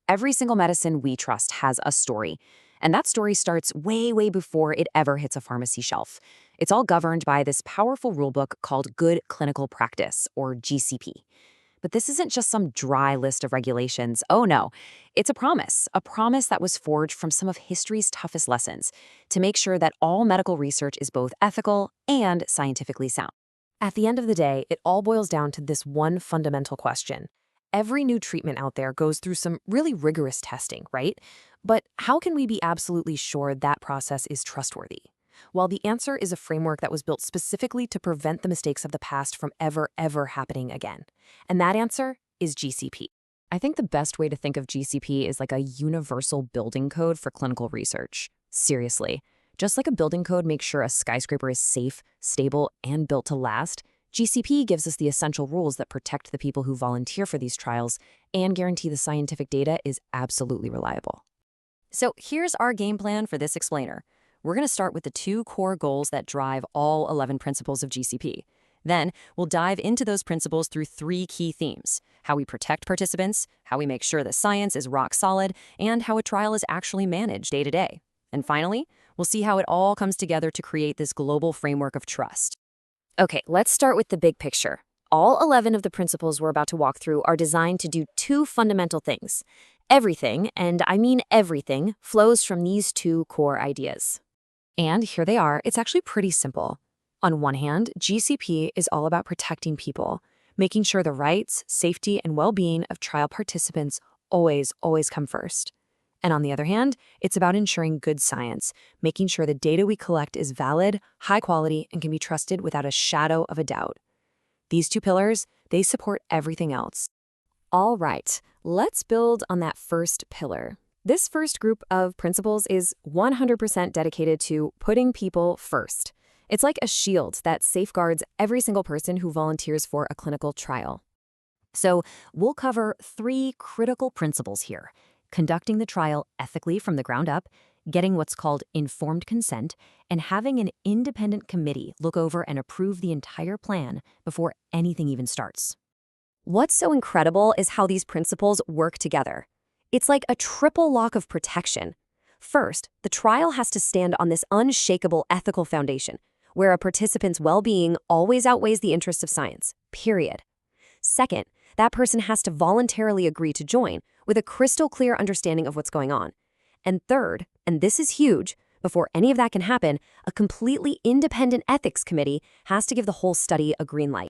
Every single medicine we trust has a story. And that story starts way, way before it ever hits a pharmacy shelf. It's all governed by this powerful rulebook called Good Clinical Practice, or GCP. But this isn't just some dry list of regulations. Oh no, it's a promise that was forged from some of history's toughest lessons to make sure that all medical research is both ethical and scientifically sound. At the end of the day, it all boils down to this one fundamental question. Every new treatment out there goes through some really rigorous testing, right? But how can we be absolutely sure that process is trustworthy? Well, the answer is a framework that was built specifically to prevent the mistakes of the past from ever happening again. And that answer is GCP. I think the best way to think of GCP is like a universal building code for clinical research. Seriously. Just like a building code makes sure a skyscraper is safe, stable, and built to last, GCP gives us the essential rules that protect the people who volunteer for these trials and guarantee the scientific data is absolutely reliable. So here's our game plan for this explainer. We're going to start with the two core goals that drive all 11 principles of GCP. Then we'll dive into those principles through three key themes: how we protect participants, how we make sure the science is rock solid, and how a trial is actually managed day to day. And finally, we'll see how it all comes together to create this global framework of trust. Okay, let's start with the big picture. All 11 of the principles we're about to walk through are designed to do two fundamental things. Everything, and I mean everything, flows from these two core ideas. And here they are. It's actually pretty simple. On one hand, GCP is all about protecting people, making sure the rights, safety, and well-being of trial participants always come first. And on the other hand, it's about ensuring good science, making sure the data we collect is valid, high quality, and can be trusted without a shadow of a doubt. These two pillars, they support everything else. All right, let's build on that first pillar. This first group of principles is 100% dedicated to putting people first. It's like a shield that safeguards every single person who volunteers for a clinical trial. So we'll cover three critical principles here: conducting the trial ethically from the ground up, getting what's called informed consent, and having an independent committee look over and approve the entire plan before anything even starts. What's so incredible is how these principles work together. It's like a triple lock of protection. First, the trial has to stand on this unshakable ethical foundation, where a participant's well-being always outweighs the interests of science, period. Second, that person has to voluntarily agree to join, with a crystal clear understanding of what's going on. And third, and this is huge, before any of that can happen, a completely independent ethics committee has to give the whole study a green light.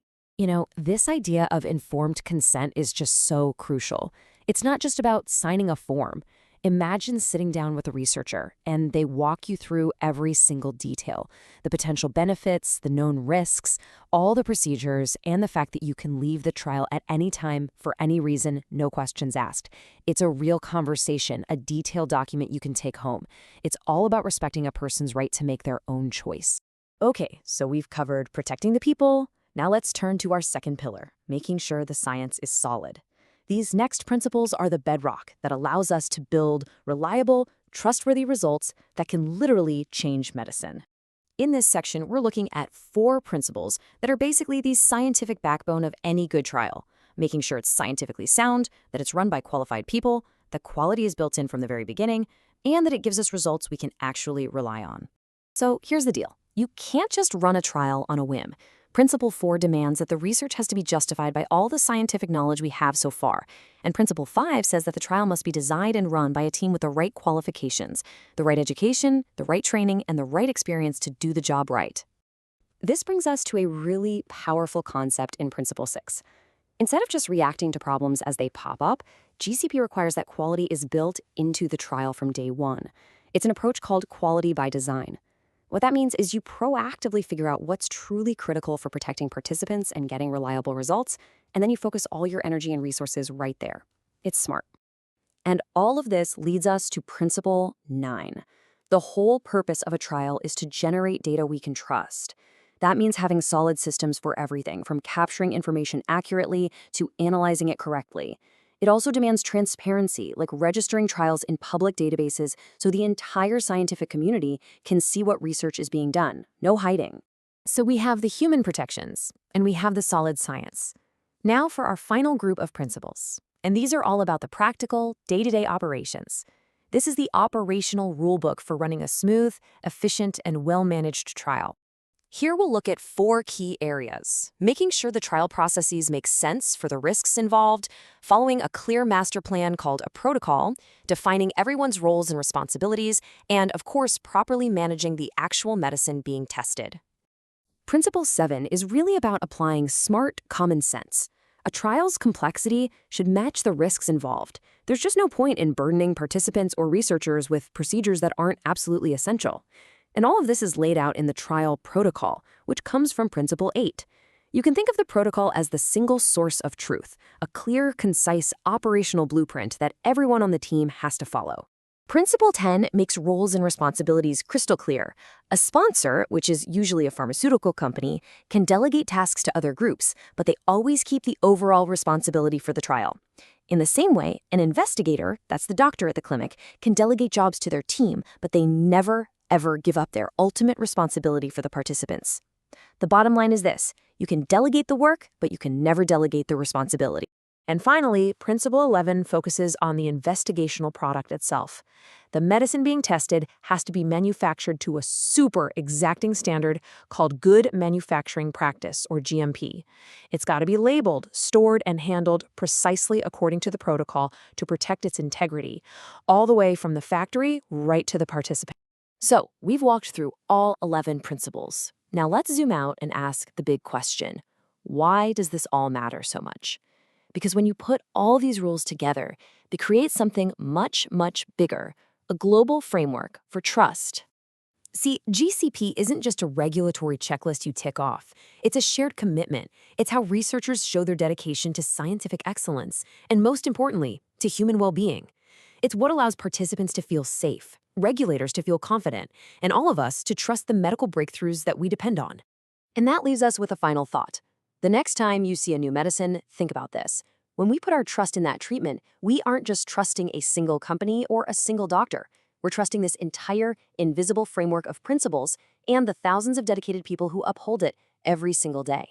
This idea of informed consent is just so crucial. It's not just about signing a form. Imagine sitting down with a researcher and they walk you through every single detail, the potential benefits, the known risks, all the procedures, and the fact that you can leave the trial at any time for any reason, no questions asked. It's a real conversation, a detailed document you can take home. It's all about respecting a person's right to make their own choice. Okay, so we've covered protecting the people. Now let's turn to our second pillar, making sure the science is solid. These next principles are the bedrock that allows us to build reliable, trustworthy results that can literally change medicine. In this section, we're looking at 4 principles that are basically the scientific backbone of any good trial, making sure it's scientifically sound, that it's run by qualified people, that quality is built in from the very beginning, and that it gives us results we can actually rely on. So here's the deal. You can't just run a trial on a whim. Principle 4 demands that the research has to be justified by all the scientific knowledge we have so far. And Principle 5 says that the trial must be designed and run by a team with the right qualifications, the right education, the right training, and the right experience to do the job right. This brings us to a really powerful concept in Principle 6. Instead of just reacting to problems as they pop up, GCP requires that quality is built into the trial from day one. It's an approach called quality by design. What that means is you proactively figure out what's truly critical for protecting participants and getting reliable results, and then you focus all your energy and resources right there. It's smart. And all of this leads us to Principle 9. The whole purpose of a trial is to generate data we can trust. That means having solid systems for everything, from capturing information accurately to analyzing it correctly. It also demands transparency, like registering trials in public databases so the entire scientific community can see what research is being done. No hiding. So we have the human protections, and we have the solid science. Now for our final group of principles. And these are all about the practical, day-to-day operations. This is the operational rulebook for running a smooth, efficient, and well-managed trial. Here we'll look at 4 key areas: making sure the trial processes make sense for the risks involved, following a clear master plan called a protocol, defining everyone's roles and responsibilities, and, of course, properly managing the actual medicine being tested. Principle 7 is really about applying smart common sense. A trial's complexity should match the risks involved. There's just no point in burdening participants or researchers with procedures that aren't absolutely essential. And all of this is laid out in the trial protocol, which comes from Principle 8. You can think of the protocol as the single source of truth, a clear, concise, operational blueprint that everyone on the team has to follow. Principle 10 makes roles and responsibilities crystal clear. A sponsor, which is usually a pharmaceutical company, can delegate tasks to other groups, but they always keep the overall responsibility for the trial. In the same way, an investigator, that's the doctor at the clinic, can delegate jobs to their team, but they never, ever give up their ultimate responsibility for the participants. The bottom line is this: you can delegate the work, but you can never delegate the responsibility. And finally, Principle 11 focuses on the investigational product itself. The medicine being tested has to be manufactured to a super exacting standard called Good Manufacturing Practice, or GMP. It's got to be labeled, stored, and handled precisely according to the protocol to protect its integrity, all the way from the factory right to the participant. So, we've walked through all 11 principles. Now let's zoom out and ask the big question: why does this all matter so much? Because when you put all these rules together, they create something much, much bigger, a global framework for trust. See, GCP isn't just a regulatory checklist you tick off. It's a shared commitment. It's how researchers show their dedication to scientific excellence, and most importantly, to human well-being. It's what allows participants to feel safe, regulators to feel confident, and all of us to trust the medical breakthroughs that we depend on. And that leaves us with a final thought. The next time you see a new medicine, think about this. When we put our trust in that treatment, we aren't just trusting a single company or a single doctor. We're trusting this entire invisible framework of principles and the thousands of dedicated people who uphold it every single day.